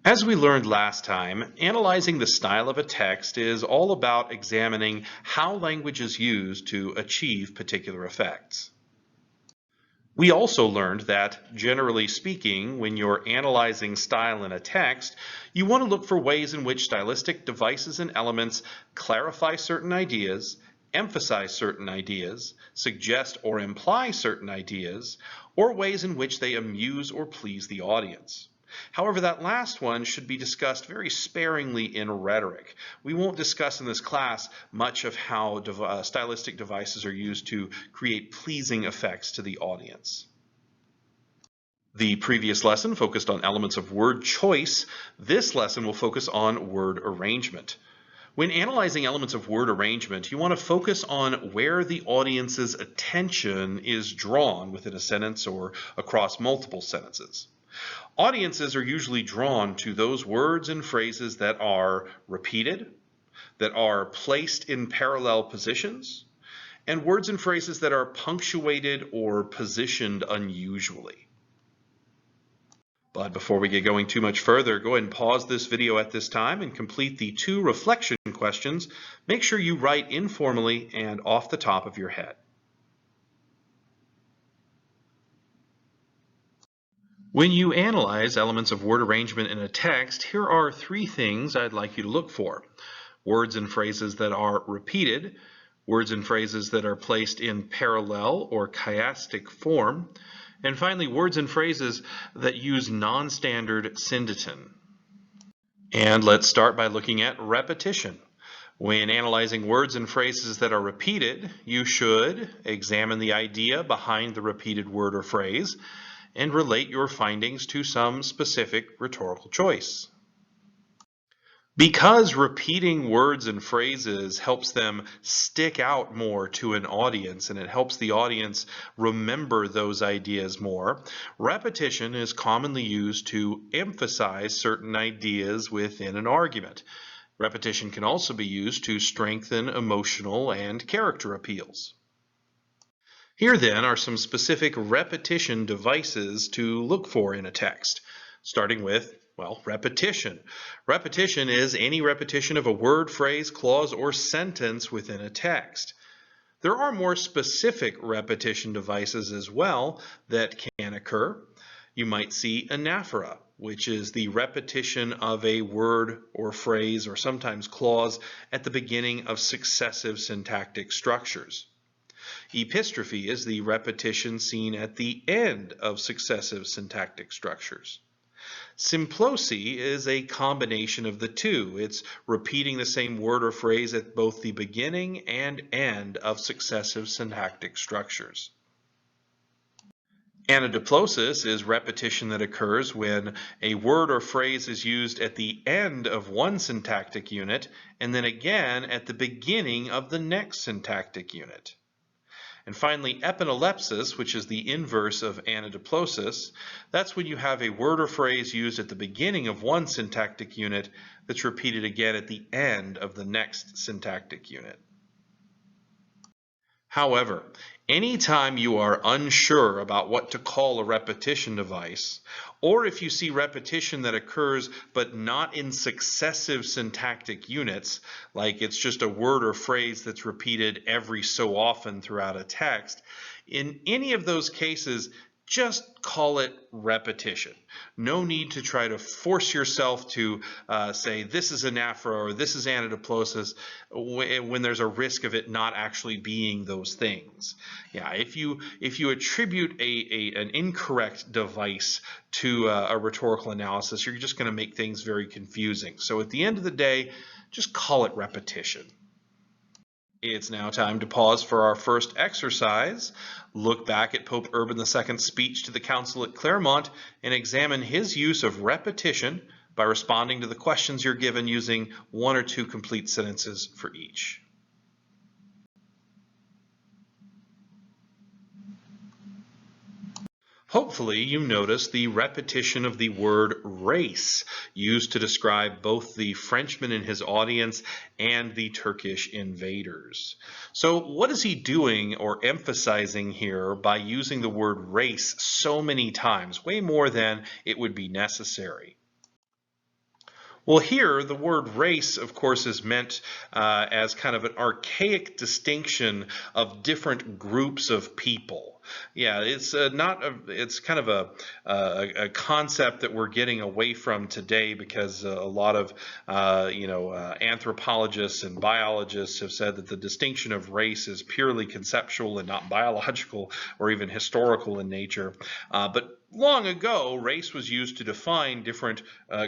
As we learned last time, analyzing the style of a text is all about examining how language is used to achieve particular effects. We also learned that, generally speaking, when you're analyzing style in a text, you want to look for ways in which stylistic devices and elements clarify certain ideas, emphasize certain ideas, suggest or imply certain ideas, or ways in which they amuse or please the audience. However, that last one should be discussed very sparingly in rhetoric. We won't discuss in this class much of how stylistic devices are used to create pleasing effects to the audience. The previous lesson focused on elements of word choice. This lesson will focus on word arrangement. When analyzing elements of word arrangement, you want to focus on where the audience's attention is drawn within a sentence or across multiple sentences. Audiences are usually drawn to those words and phrases that are repeated, that are placed in parallel positions, and words and phrases that are punctuated or positioned unusually. But before we get going too much further, go ahead and pause this video at this time and complete the 2 reflection questions. Make sure you write informally and off the top of your head. When you analyze elements of word arrangement in a text, here are 3 things I'd like you to look for. Words and phrases that are repeated, words and phrases that are placed in parallel or chiastic form, and finally, words and phrases that use non-standard syndeton. And let's start by looking at repetition. When analyzing words and phrases that are repeated, you should examine the idea behind the repeated word or phrase and relate your findings to some specific rhetorical choice. Because repeating words and phrases helps them stick out more to an audience and it helps the audience remember those ideas more, repetition is commonly used to emphasize certain ideas within an argument. Repetition can also be used to strengthen emotional and character appeals. Here then are some specific repetition devices to look for in a text, starting with, well, repetition. Repetition is any repetition of a word, phrase, clause, or sentence within a text. There are more specific repetition devices as well that can occur. You might see anaphora, which is the repetition of a word or phrase or sometimes clause at the beginning of successive syntactic structures. Epistrophe is the repetition seen at the end of successive syntactic structures. Symplosi is a combination of the two. It's repeating the same word or phrase at both the beginning and end of successive syntactic structures. Anadiplosis is repetition that occurs when a word or phrase is used at the end of one syntactic unit and then again at the beginning of the next syntactic unit. And finally, epinolepsis, which is the inverse of anadiplosis, that's when you have a word or phrase used at the beginning of one syntactic unit that's repeated again at the end of the next syntactic unit. However, anytime you are unsure about what to call a repetition device, or if you see repetition that occurs but not in successive syntactic units, like it's just a word or phrase that's repeated every so often throughout a text, in any of those cases, just call it repetition. No need to try to force yourself to say this is anaphora or this is anadiplosis when there's a risk of it not actually being those things. Yeah, if you attribute an incorrect device to a rhetorical analysis, you're just going to make things very confusing. So at the end of the day, just call it repetition. It's now time to pause for our first exercise. Look back at Pope Urban II's speech to the Council at Claremont and examine his use of repetition by responding to the questions you're given using 1 or 2 complete sentences for each. Hopefully you notice the repetition of the word race used to describe both the Frenchman and his audience and the Turkish invaders. So what is he doing or emphasizing here by using the word race so many times, way more than it would be necessary? Well, here the word race, of course, is meant as kind of an archaic distinction of different groups of people. Yeah, it's it's kind of a concept that we're getting away from today because a lot of anthropologists and biologists have said that the distinction of race is purely conceptual and not biological or even historical in nature. But long ago, race was used to define different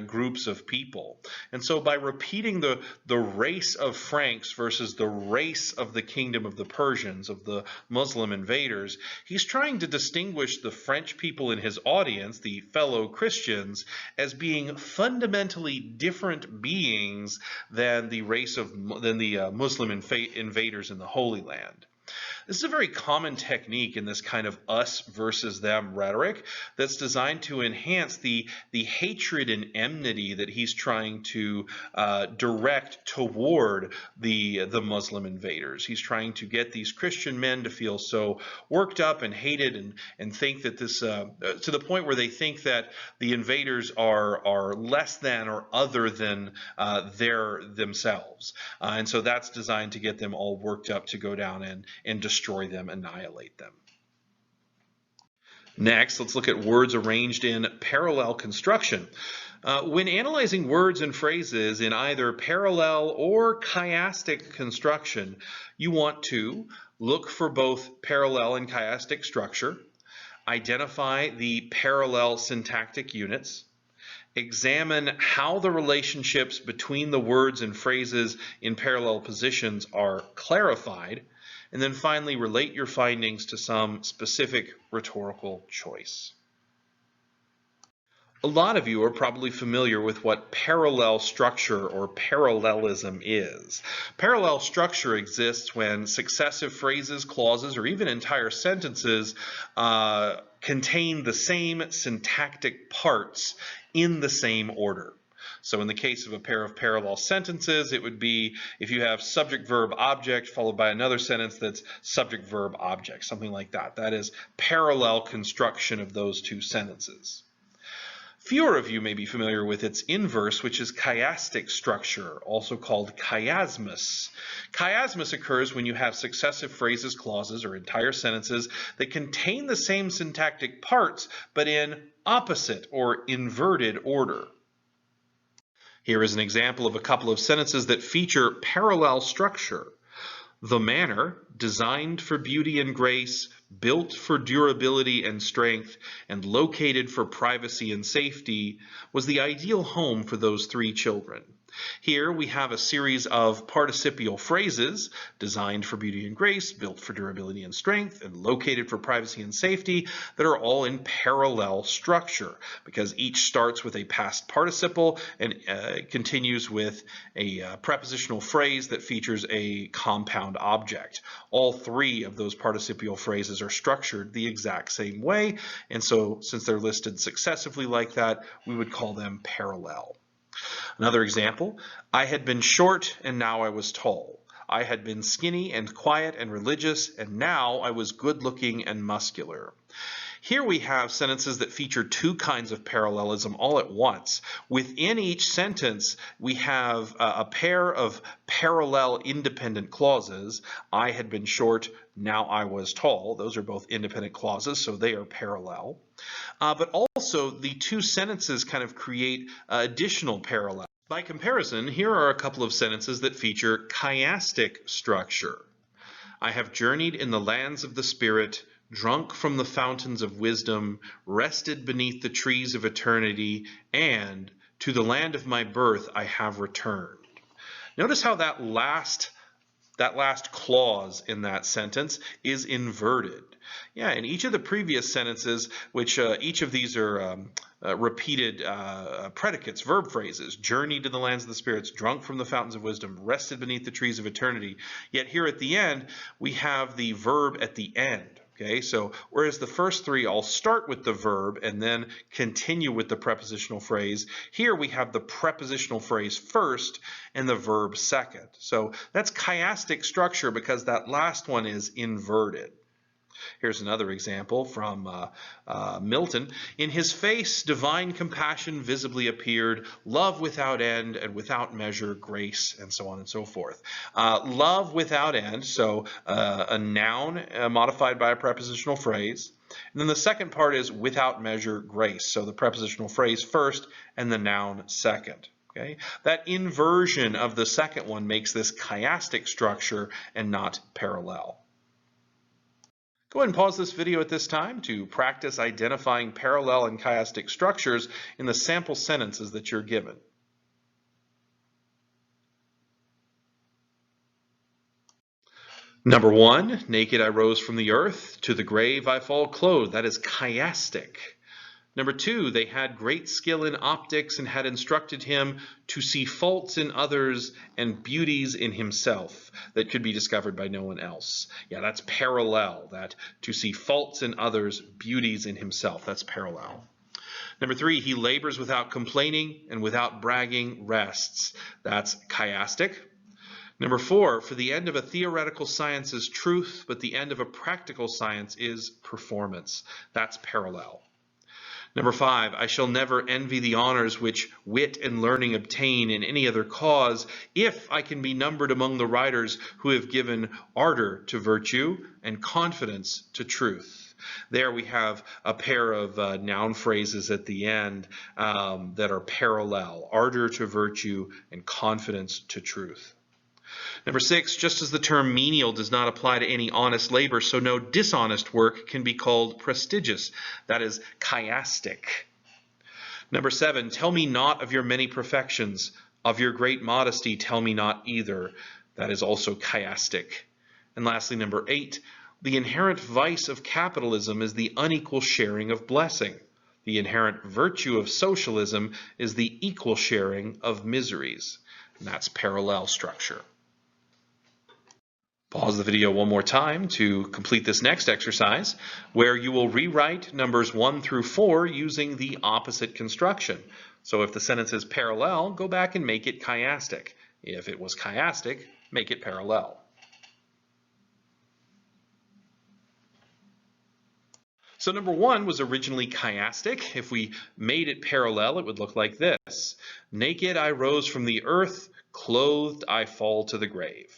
groups of people. And so by repeating the race of Franks versus the race of the kingdom of the Persians, of the Muslim invaders, he's trying to distinguish the French people in his audience, the fellow Christians, as being fundamentally different beings than the Muslim invaders in the Holy Land. This is a very common technique in this kind of us versus them rhetoric that's designed to enhance the hatred and enmity that he's trying to direct toward the Muslim invaders. He's trying to get these Christian men to feel so worked up and hated and think that this, to the point where they think that the invaders are less than or other than themselves. And so that's designed to get them all worked up to go down and destroy them, annihilate them. Next, let's look at words arranged in parallel construction. When analyzing words and phrases in either parallel or chiastic construction, you want to look for both parallel and chiastic structure, identify the parallel syntactic units, examine how the relationships between the words and phrases in parallel positions are clarified, and then finally relate your findings to some specific rhetorical choice. A lot of you are probably familiar with what parallel structure or parallelism is. Parallel structure exists when successive phrases, clauses, or even entire sentences contain the same syntactic parts in the same order. So in the case of a pair of parallel sentences, it would be if you have subject, verb, object, followed by another sentence that's subject, verb, object, something like that. That is parallel construction of those two sentences. Fewer of you may be familiar with its inverse, which is chiastic structure, also called chiasmus. Chiasmus occurs when you have successive phrases, clauses, or entire sentences that contain the same syntactic parts, but in opposite or inverted order. Here is an example of a couple of sentences that feature parallel structure. The manor, designed for beauty and grace, built for durability and strength, and located for privacy and safety, was the ideal home for those three children. Here we have a series of participial phrases, designed for beauty and grace, built for durability and strength, and located for privacy and safety, that are all in parallel structure, because each starts with a past participle and continues with a prepositional phrase that features a compound object. All three of those participial phrases are structured the exact same way, and so since they're listed successively like that, we would call them parallel. Another example, I had been short and now I was tall. I had been skinny and quiet and religious, and now I was good-looking and muscular. Here we have sentences that feature two kinds of parallelism all at once. Within each sentence, we have a pair of parallel independent clauses. I had been short, now I was tall. Those are both independent clauses, so they are parallel. But also, the two sentences kind of create additional parallels. By comparison, here are a couple of sentences that feature chiastic structure. I have journeyed in the lands of the Spirit, drunk from the fountains of wisdom, rested beneath the trees of eternity, and to the land of my birth I have returned. Notice how that last clause in that sentence is inverted. Yeah, in each of the previous sentences, which each of these are repeated predicates, verb phrases, journeyed to the lands of the spirits, drunk from the fountains of wisdom, rested beneath the trees of eternity. Yet here at the end, we have the verb at the end. Okay, so whereas the first three all start with the verb and then continue with the prepositional phrase, here we have the prepositional phrase first and the verb second. So that's chiastic structure because that last one is inverted. Here's another example from Milton. In his face, divine compassion visibly appeared, love without end and without measure, grace, and so on and so forth. Love without end, so a noun modified by a prepositional phrase. And then the second part is without measure, grace. So the prepositional phrase first and the noun second. Okay? That inversion of the second one makes this chiastic structure and not parallel. Go ahead and pause this video at this time to practice identifying parallel and chiastic structures in the sample sentences that you're given. Number 1, naked I rose from the earth, to the grave I fall clothed. That is chiastic. Number 2, they had great skill in optics and had instructed him to see faults in others and beauties in himself that could be discovered by no one else. Yeah, that's parallel. That to see faults in others, beauties in himself. That's parallel. Number 3, he labors without complaining and without bragging rests. That's chiastic. Number 4, for the end of a theoretical science is truth, but the end of a practical science is performance. That's parallel. Number 5, I shall never envy the honors which wit and learning obtain in any other cause, if I can be numbered among the writers who have given ardor to virtue and confidence to truth. There we have a pair of noun phrases at the end that are parallel, ardor to virtue and confidence to truth. Number 6, just as the term menial does not apply to any honest labor, so no dishonest work can be called prestigious. That is chiastic. Number 7, tell me not of your many perfections. Of your great modesty, tell me not either. That is also chiastic. And lastly, number 8, the inherent vice of capitalism is the unequal sharing of blessing. The inherent virtue of socialism is the equal sharing of miseries. And that's parallel structure. Pause the video one more time to complete this next exercise, where you will rewrite numbers 1 through 4 using the opposite construction. So if the sentence is parallel, go back and make it chiastic. If it was chiastic, make it parallel. So number 1 was originally chiastic. If we made it parallel, it would look like this. Naked I rose from the earth, clothed I fall to the grave.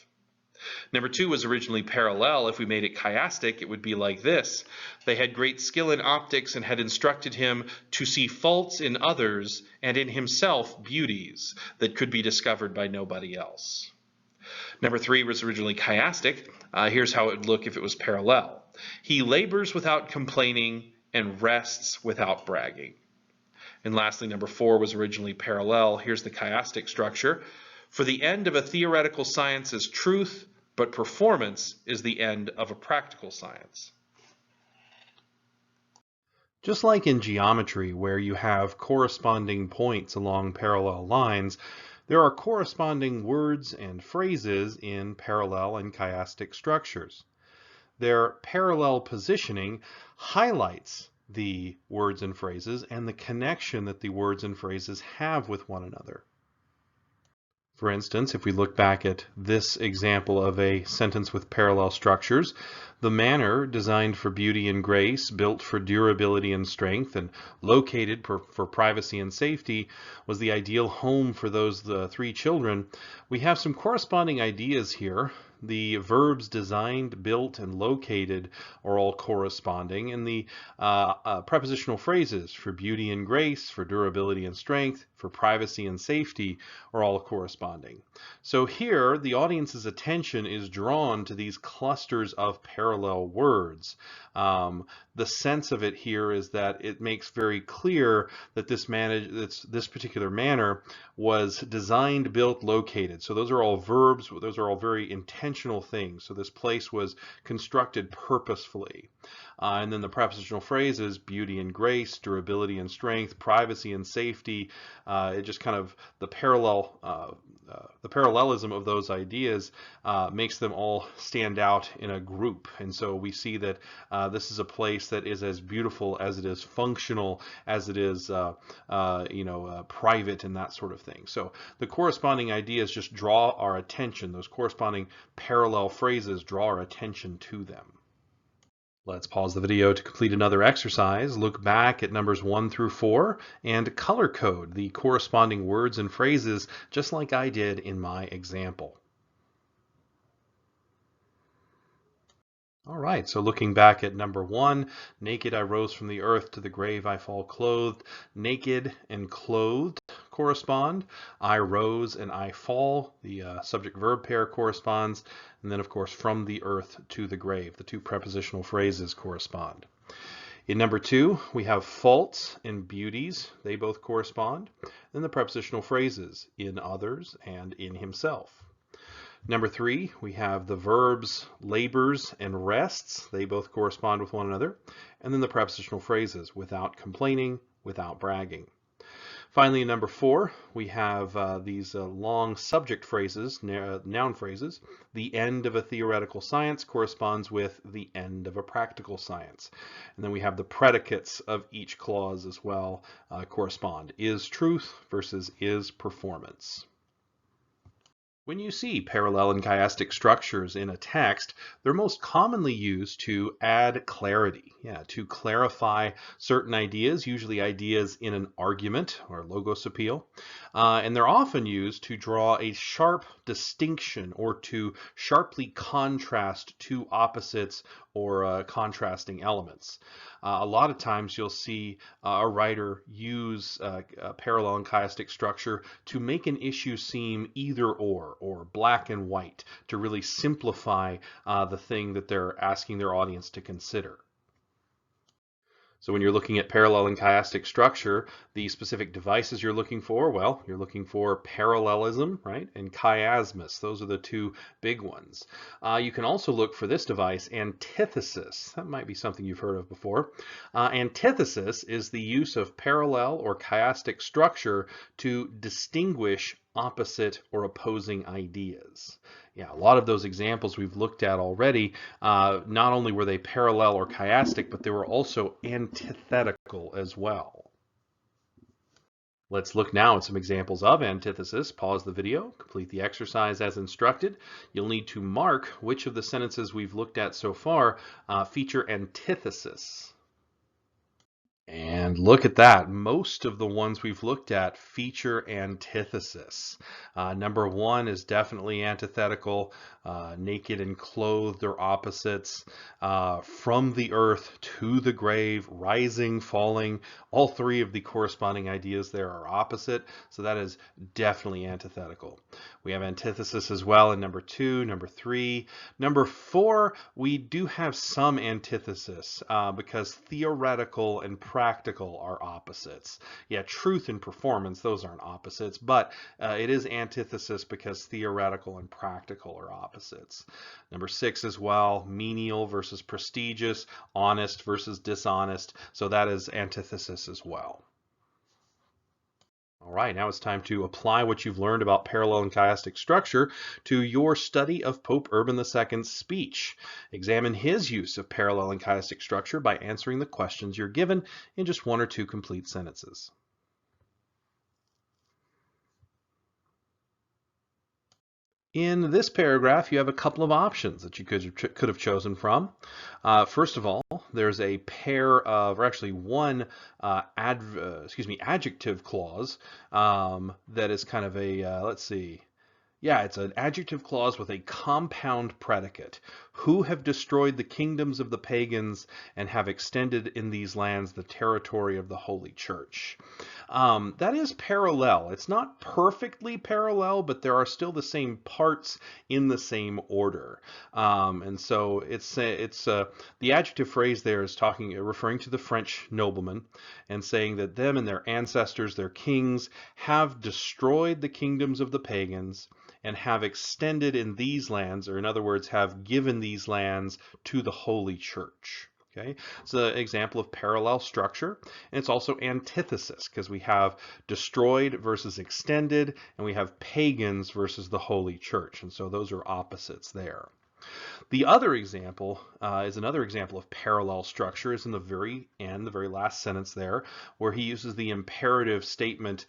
Number 2 was originally parallel. If we made it chiastic, it would be like this. They had great skill in optics and had instructed him to see faults in others and in himself beauties that could be discovered by nobody else. Number 3 was originally chiastic. Here's how it would look if it was parallel. He labors without complaining and rests without bragging. And lastly, number 4 was originally parallel. Here's the chiastic structure. For the end of a theoretical science is truth, but performance is the end of a practical science. Just like in geometry, where you have corresponding points along parallel lines, there are corresponding words and phrases in parallel and chiastic structures. Their parallel positioning highlights the words and phrases and the connection that the words and phrases have with one another. For instance, if we look back at this example of a sentence with parallel structures, the manor designed for beauty and grace, built for durability and strength, and located for privacy and safety was the ideal home for those 3 children. We have some corresponding ideas here. The verbs designed, built, and located are all corresponding, and the prepositional phrases for beauty and grace, for durability and strength, for privacy and safety are all corresponding. So here, the audience's attention is drawn to these clusters of parallel words. The sense of it here is that it makes very clear that this particular manor was designed, built, located. So those are all verbs. Those are all very intentional things. So this place was constructed purposefully. And then the prepositional phrases, beauty and grace, durability and strength, privacy and safety. It just kind of the parallelism of those ideas makes them all stand out in a group. And so we see that this is a place that is as beautiful as it is functional, as it is private and that sort of thing. So the corresponding ideas just draw our attention. Those corresponding parallel phrases draw our attention to them. Let's pause the video to complete another exercise. Look back at numbers 1 through 4 and color code the corresponding words and phrases just like I did in my example. All right, so looking back at number 1, naked I rose from the earth, to the grave I fall clothed. Naked and clothed correspond. I rose and I fall, the subject-verb pair corresponds. And then, of course, from the earth to the grave. The two prepositional phrases correspond. In number 2, we have faults and beauties. They both correspond. Then the prepositional phrases, in others and in himself. Number 3, we have the verbs labors and rests. They both correspond with one another. And then the prepositional phrases, without complaining, without bragging. Finally, in number 4, we have these long subject phrases, noun phrases. The end of a theoretical science corresponds with the end of a practical science. And then we have the predicates of each clause as well correspond. Is truth versus is performance. When you see parallel and chiastic structures in a text, they're most commonly used to add clarity, to clarify certain ideas, usually ideas in an argument or logos appeal. And they're often used to draw a sharp distinction or to sharply contrast two opposites or contrasting elements. A lot of times you'll see a writer use a parallel and chiastic structure to make an issue seem either or black and white, to really simplify the thing that they're asking their audience to consider. So when you're looking at parallel and chiastic structure, the specific devices you're looking for, well, you're looking for parallelism, right, and chiasmus. Those are the two big ones. You can also look for this device, antithesis. That might be something you've heard of before. Antithesis is the use of parallel or chiastic structure to distinguish opposite or opposing ideas. Yeah, a lot of those examples we've looked at already, not only were they parallel or chiastic, but they were also antithetical as well. Let's look now at some examples of antithesis. Pause the video, complete the exercise as instructed. You'll need to mark which of the sentences we've looked at so far feature antithesis. And look at that. Most of the ones we've looked at feature antithesis. Number 1 is definitely antithetical. Naked and clothed are opposites. From the earth to the grave, rising, falling. All three of the corresponding ideas there are opposite. So that is definitely antithetical. We have antithesis as well in number 2, number 3. Number 4, we do have some antithesis because theoretical and practical are opposites. Yeah, truth and performance, those aren't opposites, but it is antithesis because theoretical and practical are opposites. Number 6 as well, menial versus prestigious, honest versus dishonest, so that is antithesis as well. All right, now it's time to apply what you've learned about parallel and chiastic structure to your study of Pope Urban II's speech. Examine his use of parallel and chiastic structure by answering the questions you're given in just 1 or 2 complete sentences. In this paragraph, you have a couple of options that you could have chosen from. First of all, there's a pair of, or actually one adjective clause that is kind of a, let's see. Yeah, it's an adjective clause with a compound predicate. Who have destroyed the kingdoms of the pagans and have extended in these lands the territory of the Holy Church. That is parallel. It's not perfectly parallel, but there are still the same parts in the same order. And so the adjective phrase there is referring to the French noblemen and saying that them and their ancestors, their kings, have destroyed the kingdoms of the pagans and have extended in these lands, or in other words, have given these lands to the Holy Church. Okay, it's an example of parallel structure, and it's also antithesis because we have destroyed versus extended, and we have pagans versus the Holy Church, and so those are opposites there. The other example is another example of parallel structure is in the very end, the very last sentence there, where he uses the imperative statement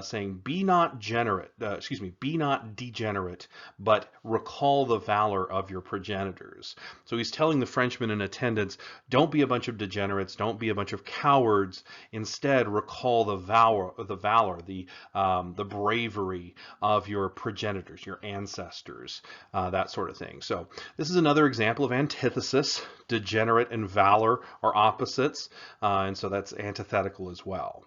saying, "Be not be not degenerate, but recall the valor of your progenitors." So he's telling the Frenchmen in attendance, don't be a bunch of degenerates, don't be a bunch of cowards. Instead, recall the valor, the bravery of your progenitors, your ancestors, that sort of thing. So this is another example of antithesis. Degenerate and valor are opposites, and so that's antithetical as well.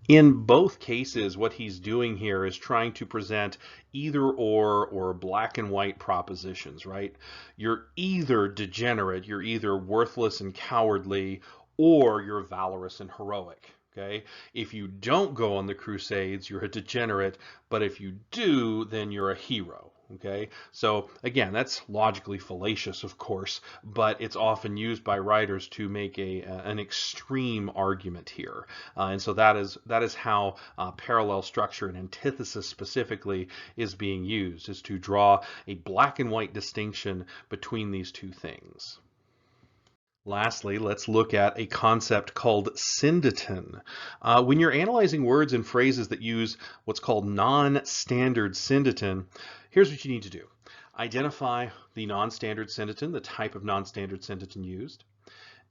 In both cases, what he's doing here is trying to present either or black and white propositions, right? You're either degenerate, you're either worthless and cowardly, or you're valorous and heroic. Okay? If you don't go on the Crusades, you're a degenerate, but if you do, then you're a hero. Okay, so again, that's logically fallacious, of course, but it's often used by writers to make an extreme argument here, and so that is how parallel structure and antithesis specifically is being used, is to draw a black and white distinction between these two things. Lastly, let's look at a concept called Syndeton. When you're analyzing words and phrases that use what's called non-standard Syndeton, here's what you need to do. Identify the non-standard Syndeton, the type of non-standard Syndeton used.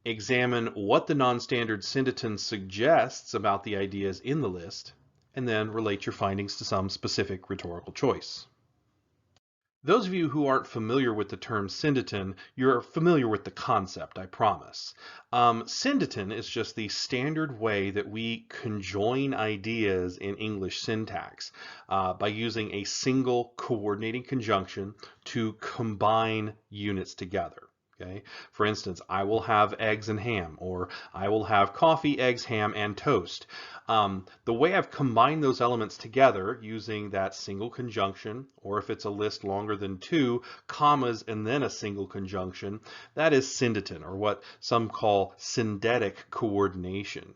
Examine what the non-standard Syndeton suggests about the ideas in the list, and then relate your findings to some specific rhetorical choice. Those of you who aren't familiar with the term Syndeton, you're familiar with the concept, I promise. Syndeton is just the standard way that we conjoin ideas in English syntax by using a single coordinating conjunction to combine units together. Okay? For instance, I will have eggs and ham, or I will have coffee, eggs, ham, and toast. The way I've combined those elements together using that single conjunction, or if it's a list longer than 2 commas and then a single conjunction, that is Syndeton, or what some call syndetic coordination.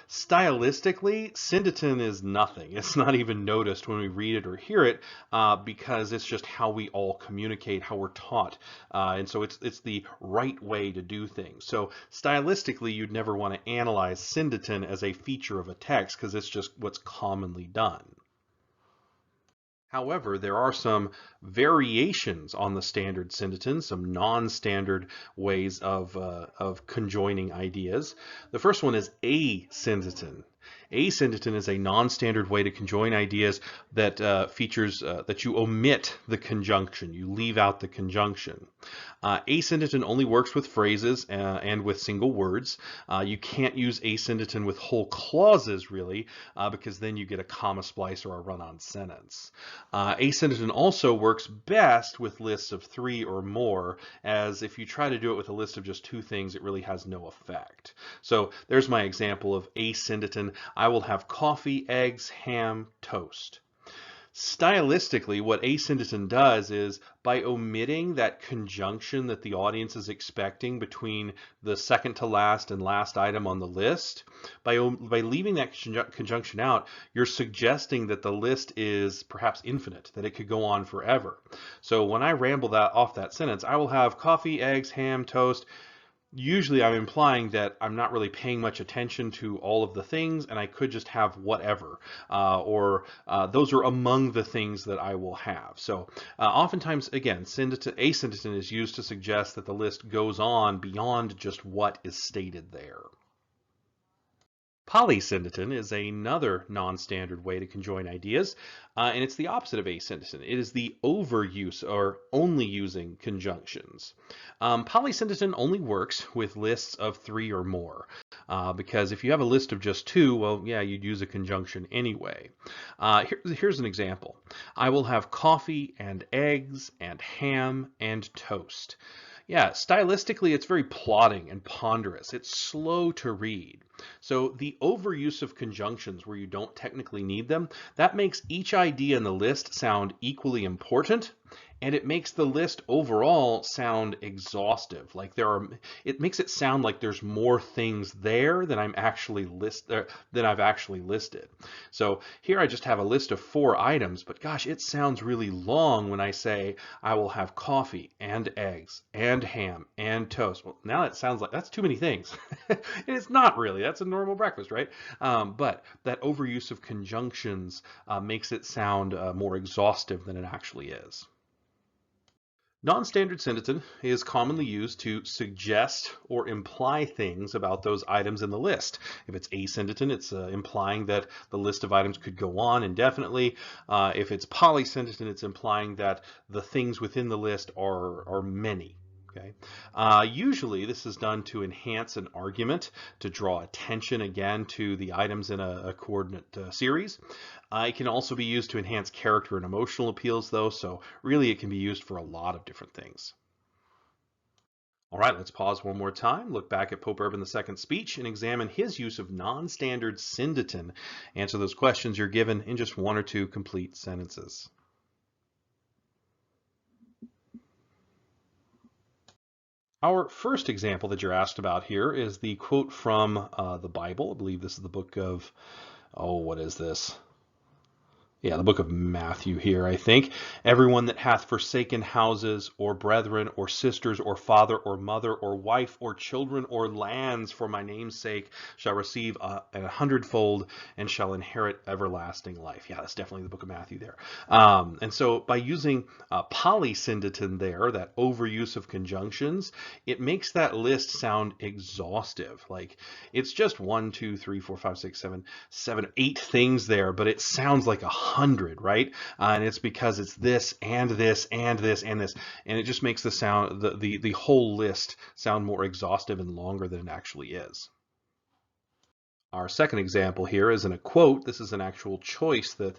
Stylistically, Syndeton is nothing. It's not even noticed when we read it or hear it because it's just how we all communicate, how we're taught. And so it's the right way to do things. So stylistically, you'd never want to analyze Syndeton as a feature of a text because it's just what's commonly done. However, there are some variations on the standard Syndeton, some non-standard ways of conjoining ideas. The first one is asyndeton. Asyndeton is a non-standard way to conjoin ideas that features that you omit the conjunction, you leave out the conjunction. Asyndeton only works with phrases and with single words. You can't use asyndeton with whole clauses really, because then you get a comma splice or a run-on sentence. Asyndeton also works best with lists of 3 or more, as if you try to do it with a list of just 2 things, it really has no effect. So there's my example of asyndeton. I will have coffee, eggs, ham, toast. Stylistically, what asyndeton does is by omitting that conjunction that the audience is expecting between the second to last and last item on the list, by leaving that conjunction out, you're suggesting that the list is perhaps infinite, that it could go on forever. So when I ramble off that sentence, I will have coffee, eggs, ham, toast. Usually I'm implying that I'm not really paying much attention to all of the things and I could just have whatever, or those are among the things that I will have. So oftentimes, again, asyndeton is used to suggest that the list goes on beyond just what is stated there. Polysyndetin is another non-standard way to conjoin ideas, and it's the opposite of asyndeton. It is the overuse or only using conjunctions. Polysyndeton only works with lists of 3 or more, because if you have a list of just 2, well, yeah, you'd use a conjunction anyway. Here's an example. I will have coffee and eggs and ham and toast. Yeah, stylistically, it's very plodding and ponderous. It's slow to read. So the overuse of conjunctions where you don't technically need them, that makes each idea in the list sound equally important, and it makes the list overall sound exhaustive. It makes it sound like there's more things there than than I've actually listed. So here I just have a list of 4 items, but gosh, it sounds really long when I say I will have coffee and eggs and ham and toast. Well, now it sounds like that's too many things. It's not really. That's a normal breakfast, right? But that overuse of conjunctions makes it sound more exhaustive than it actually is. Non-standard syndeton is commonly used to suggest or imply things about those items in the list. If it's asyndeton, it's implying that the list of items could go on indefinitely. If it's polysyndeton, it's implying that the things within the list are many. Okay. Usually this is done to enhance an argument, to draw attention again to the items in a coordinate series. It can also be used to enhance character and emotional appeals though, so really it can be used for a lot of different things. All right, let's pause one more time, look back at Pope Urban II's speech, and examine his use of non-standard syndeton. Answer those questions you're given in just 1 or 2 complete sentences. Our first example that you're asked about here is the quote from the Bible. I believe this is the book of, what is this? Yeah, the book of Matthew here, I think. Everyone that hath forsaken houses, or brethren, or sisters, or father, or mother, or wife, or children, or lands for my name's sake shall receive a 100-fold and shall inherit everlasting life. Yeah, that's definitely the book of Matthew there. And so by using polysyndeton there, that overuse of conjunctions, it makes that list sound exhaustive. Like it's just 1, 2, 3, 4, 5, 6, 7, 8 things there, but it sounds like 100, right? And it's because it's this and this and this and this, and it just makes the whole list sound more exhaustive and longer than it actually is. Our second example here is in a quote. This is an actual choice that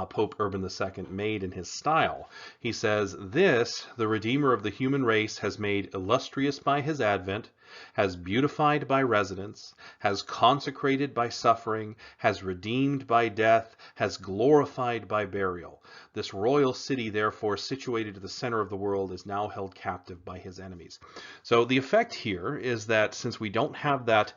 Pope Urban II made in his style. He says, "This, the Redeemer of the human race, has made illustrious by his advent, has beautified by residence, has consecrated by suffering, has redeemed by death, has glorified by burial. This royal city, therefore, situated at the center of the world, is now held captive by his enemies." So the effect here is that since we don't have that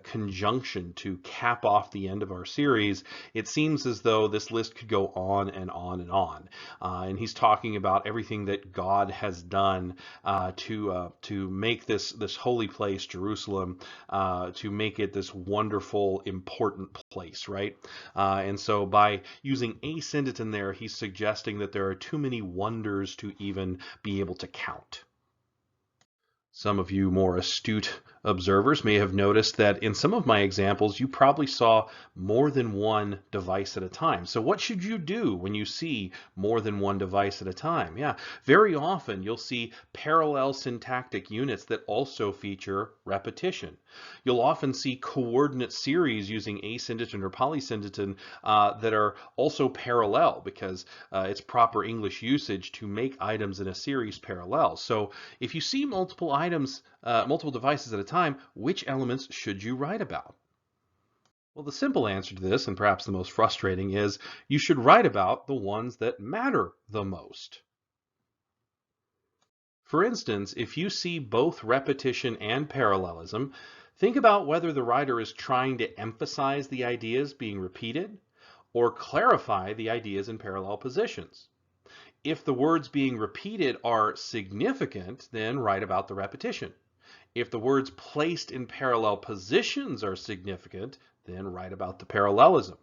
conjunction to cap off the end of our series, it seems as though this list could go on and on and on. And he's talking about everything that God has done to make this holy place, Jerusalem, to make it this wonderful, important place, right? And so by using asyndeton there, he's suggesting that there are too many wonders to even be able to count. Some of you more astute observers may have noticed that in some of my examples, you probably saw more than one device at a time. So what should you do when you see more than one device at a time? Yeah, very often you'll see parallel syntactic units that also feature repetition. You'll often see coordinate series using asyndeton or polysyndeton that are also parallel because it's proper English usage to make items in a series parallel. So if you see multiple devices at a time, which elements should you write about? Well, the simple answer to this, and perhaps the most frustrating, is you should write about the ones that matter the most. For instance, if you see both repetition and parallelism, think about whether the writer is trying to emphasize the ideas being repeated or clarify the ideas in parallel positions. If the words being repeated are significant, then write about the repetition. If the words placed in parallel positions are significant, then write about the parallelism.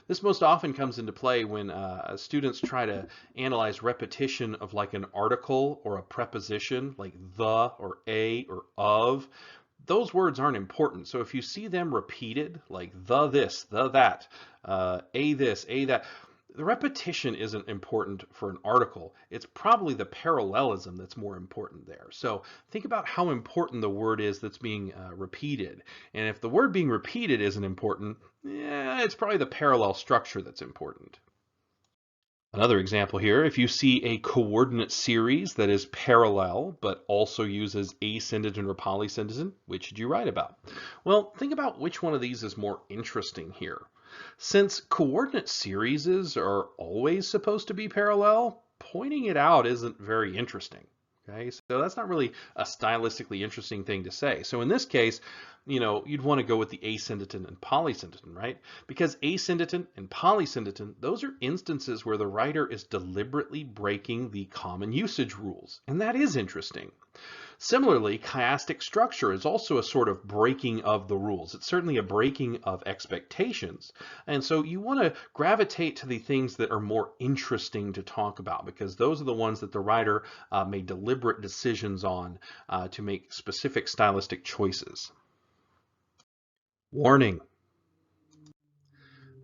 This most often comes into play when students try to analyze repetition of like an article or a preposition like the or a or of. Those words aren't important. So if you see them repeated like the this, the that, a this, a that, the repetition isn't important for an article. It's probably the parallelism that's more important there. So think about how important the word is that's being repeated. And if the word being repeated isn't important, it's probably the parallel structure that's important. Another example here, if you see a coordinate series that is parallel but also uses asyndeton or polysyndeton, which should you write about? Well, think about which one of these is more interesting here. Since coordinate series are always supposed to be parallel, pointing it out isn't very interesting. Okay, so that's not really a stylistically interesting thing to say. So in this case, you'd want to go with the asyndeton and polysyndeton, right? Because asyndeton and polysyndeton, those are instances where the writer is deliberately breaking the common usage rules, and that is interesting. Similarly, chiastic structure is also a sort of breaking of the rules. It's certainly a breaking of expectations. And so you want to gravitate to the things that are more interesting to talk about, because those are the ones that the writer made deliberate decisions on to make specific stylistic choices. Warning.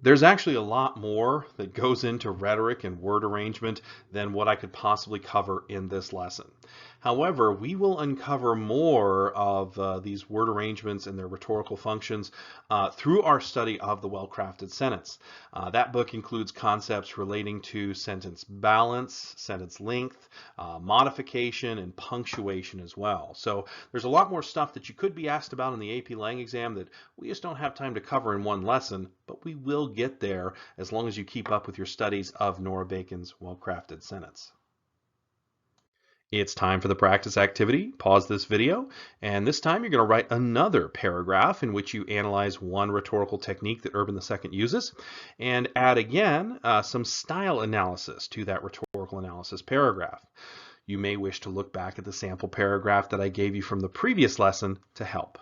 There's actually a lot more that goes into rhetoric and word arrangement than what I could possibly cover in this lesson. However, we will uncover more of these word arrangements and their rhetorical functions through our study of the well-crafted sentence. That book includes concepts relating to sentence balance, sentence length, modification, and punctuation as well. So there's a lot more stuff that you could be asked about in the AP Lang exam that we just don't have time to cover in one lesson, but we will get there as long as you keep up with your studies of Nora Bacon's well-crafted sentence. It's time for the practice activity. Pause this video, and this time you're going to write another paragraph in which you analyze one rhetorical technique that Urban II uses, and add again some style analysis to that rhetorical analysis paragraph. You may wish to look back at the sample paragraph that I gave you from the previous lesson to help.